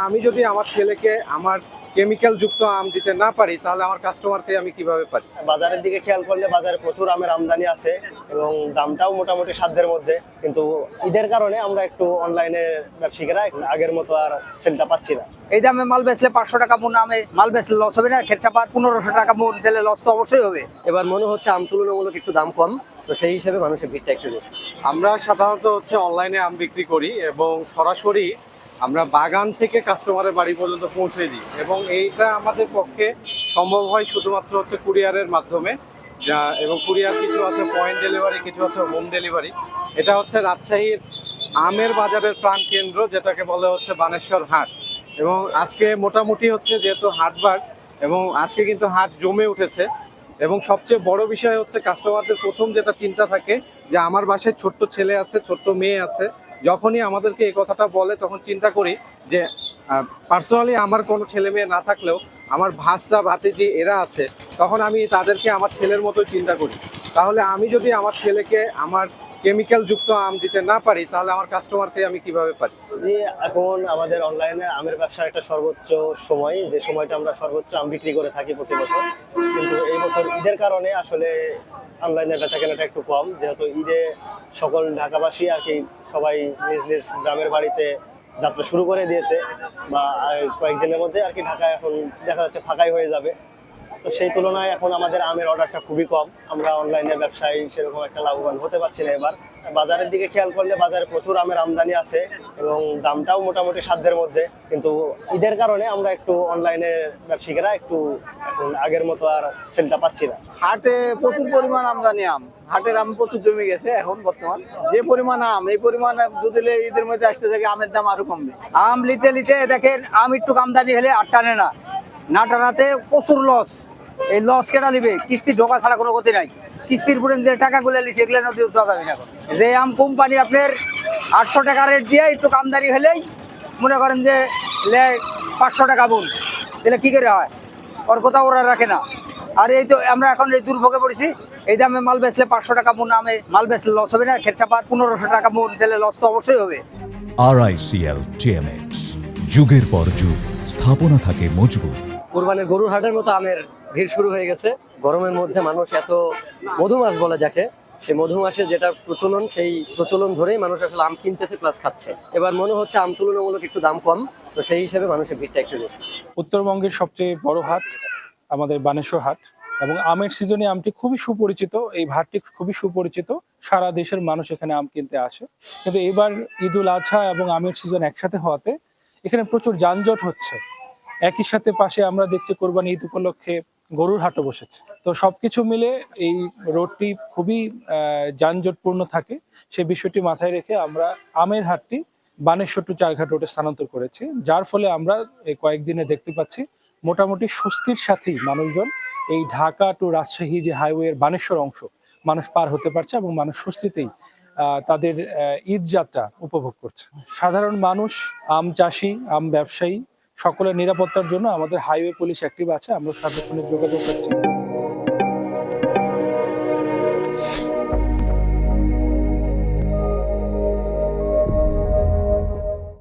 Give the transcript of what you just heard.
আমি যদি আমার ছেলেকে আমার কেমিক্যাল যুক্ত আম দিতে না পারি তাহলে আমার কাস্টমারকে আমি কিভাবে পারি? বাজারের দিকে খেয়াল করলে বাজারে প্রচুর আমের আমদানি আছে এবং দামটাও মোটামুটি সাধ্যের মধ্যে, কিন্তু ঈদের কারণে আমরা একটু অনলাইনে ব্যবসায়ীরা আগের মতো আর সেলটা পাচ্ছি না। এই দামে মাল বেচলে 500 টাকা মন, আমে মাল বেচলে লস হবে না? খেতচাপাত 1500 টাকা মন দিলে লস তো অবশ্যই হবে। এবার মনে হচ্ছে আম তুলনামূলক একটু দাম কম, তো সেই হিসেবে মানুষের ভিড়টা একটু বেশি। আমরা সাধারণত অনলাইনে আম বিক্রি করি এবং সরাসরি আমরা বাগান থেকে কাস্টমারের বাড়ি পর্যন্ত পৌঁছে দিই, এবং এইটা আমাদের পক্ষে সম্ভব হয় শুধুমাত্র কুরিয়ারের মাধ্যমে। এবং কুরিয়ার কিছু আছে পয়েন্ট ডেলিভারি, কিছু আছে হোম ডেলিভারি। এটা রাজশাহীর আমের বাজারের প্রাণ কেন্দ্র, যেটাকে বলে বানেশ্বর হাট। এবং আজকে মোটামুটি যেহেতু হাটবার, এবং আজকে কিন্তু হাট জমে উঠেছে। এবং সবচেয়ে বড় বিষয় কাস্টমারদের প্রথম যেটা চিন্তা থাকে যে আমার বাসায় ছোট্ট ছেলে আছে, ছোট্ট মেয়ে আছে। যখনই আমাদেরকে এই কথাটা বলে তখন চিন্তা করি যে পার্সোনালি আমার কোনো ছেলে মেয়ে না থাকলেও আমার ভাসরা ভাতিজি এরা আছে, তখন আমি তাদেরকে আমার ছেলের মতোই চিন্তা করি। তাহলে আমি যদি আমার ছেলেকে আমার কেমিক্যাল যুক্ত আম দিতে না পারি তাহলে আমার কাস্টমারকে আমি কিভাবে পারি? যে এখন আমাদের অনলাইনে আমের ব্যবসার একটা সর্বোচ্চ সময়, যে সময়টা আমরা সর্বোচ্চ আম বিক্রি করে থাকি প্রতি বছর, কিন্তু এই বছর ঈদের কারণে আসলে অনলাইনের বেচাকেনাটা একটু কম, যেহেতু ঈদে সকল ঢাকাবাসী আর কি সবাই নিজ নিজ গ্রামের বাড়িতে যাত্রা শুরু করে দিয়েছে, বা কয়েকদিনের মধ্যে আর কি ঢাকা এখন দেখা যাচ্ছে ফাঁকাই হয়ে যাবে। তো সেই তুলনায় এখন আমাদের আমের অর্ডারটা খুবই কম, আমরা অনলাইনের ব্যবসায় সেরকম একটা লাভবান হতে পারছি না। এবার বাজারের দিকে খেয়াল করলে বাজারে প্রচুর আমের আমদানি আছে এবং দামটাও মোটামুটি সাধ্যের মধ্যে, কিন্তু ঈদের কারণে আমরা একটু অনলাইনে ব্যবসায়ীরা একটু এখন আগের মতো আর সেলটা পাচ্ছি না। হাটে প্রচুর পরিমাণ আমদানি আম, হাটের আম প্রচুর জমে গেছে এখন বর্তমান। যে পরিমাণ আম, এই পরিমাণ যদি ঈদের মধ্যে আসতে থাকে আমের দাম আরো কমবে। আম নিতে নিতে দেখেন আম একটু আমদানি হলে আর টানে না, না টানাতে প্রচুর লস। এই লস কেটা নিবে? কিস্তি ঢোকা ছাড়া কোনো গতি নাই। কিস্তির উপরে যে টাকাগুলো লিখছে এগুলো নদী ঢোকাবে না। যে আম কোম্পানি আপনার 800 টাকা রেট দিয়ে একটু আমদানি হলেই মনে করেন যে 500 টাকা বোন, তাহলে কি করে হয়? ওর কথা ওরা রাখে না। আর এই তো আমরা এখন এই দুর্ভোগে পড়েছি, এই দামে মাল বেচলে 500 টাকা মন, আমে মাল বেচলে লস হবে না? খেতচাপাত 1500 টাকা মন দিলে লস তো অবশ্যই হবে। RICL TMX, যুগের পর যুগ স্থাপনা থাকে মজবুত। কুরবানির গরুর হাটের মতো আমের ভিড় শুরু হয়ে গেছে। গরমের মধ্যে মানুষ এত মধুমাস বলে যাকে, সে মধুমাসের যেটা প্রচলন, সেই প্রচলন ধরেই মানুষ আসলে আম কিনতেছে প্লাস খাচ্ছে। এবার মনে হচ্ছে আম তুলনামূলক একটু দাম কম, তো সেই হিসেবে মানুষের ভিড়টা একটু বেশি। উত্তরবঙ্গের সবচেয়ে বড় হাট আমাদের বানেশ্বর হাট, এবং আমের সিজনে আমটি খুবই সুপরিচিত। এই হাটটি খুবই সুপরিচিত, সারা দেশের মানুষ এখানে আম কিনতে আসে। কিন্তু এবার ঈদুল আজহা এবং আমের সিজন একসাথে হওয়াতে এখানে প্রচুর যানজট হচ্ছে। একই সাথে পাশে আমরা দেখছি কোরবানি ঈদ উপলক্ষে গরুর হাটও বসেছে। তো সবকিছু মিলে এই রোডটি খুবই যানজটপূর্ণ থাকে। সেই বিষয়টি মাথায় রেখে আমরা আমের হাটটি বানেশ্বর টু চারঘাট রোডে স্থানান্তর করেছি, যার ফলে আমরা এই কয়েকদিনে দেখতে পাচ্ছি মোটামুটি স্বস্তির সাথেই মানুষজন এই ঢাকা টু রাজশাহী যে হাইওয়ের বানেশ্বর অংশ মানুষ পার হতে পারছে, এবং মানুষ স্বস্তিতেই তাদের ঈদ যাত্রা উপভোগ করছে। সাধারণ মানুষ, আম চাষি, আম ব্যবসায়ী সকলের নিরাপত্তার জন্য আমাদের হাইওয়ে পুলিশ অ্যাক্টিভ আছে, আমরা সার্বক্ষণিক যোগাযোগ করছি।